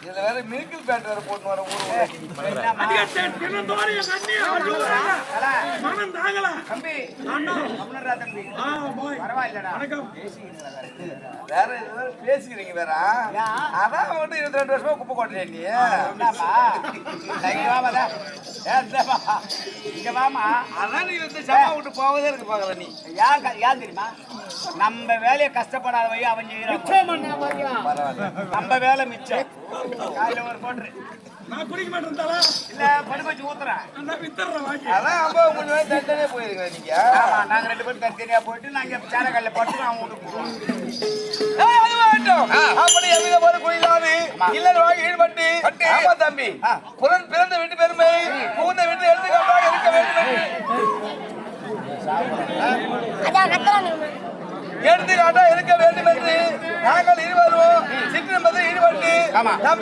இதுல வேற மில்கில் பேட் வேற போட்டு வர ஊரு வேற பேசிக்கிறீங்க வேற அதான் வந்து 22 வருஷமா குப்பை கொட்டல நீ அதான் நீ வந்து சமா விட்டு போவதே இருக்கு பாக்கல நீ ஏன் தெரியுமா நம்ம வேலையை கஷ்டப்படாத வை அவன் செய்யறான் நம்ம வேலை மிச்சம் காலையில ஒரு போட்டு நான் குடிக்க மாட்டேன் இல்ல படுக்க வச்சு ஊத்துறேன் அதான் அம்மா கொஞ்சம் நேரம் தனித்தனியா போயிருங்க நீங்க ஆமா நாங்க 2 பேரும் தனித்தனியா போயிட்டு நாங்க சேனக்கல்ல பட்டு அவன் வீட்டுக்கு போவோம் அப்படி எவ்வித போது குடிக்காது இல்ல வாங்கி ஈடுபட்டு ஆமா தம்பி புலன் பிறந்த வீட்டு பெருமை புகுந்த வீட்டு எடுத்துக்காட்டாக இருக்க வேண்டும் எடுத்துக்காட்டா இருக்க வேண்டும் என்று நாங்கள் இருவரும் சிற்றின்பது ஈடுபட்டு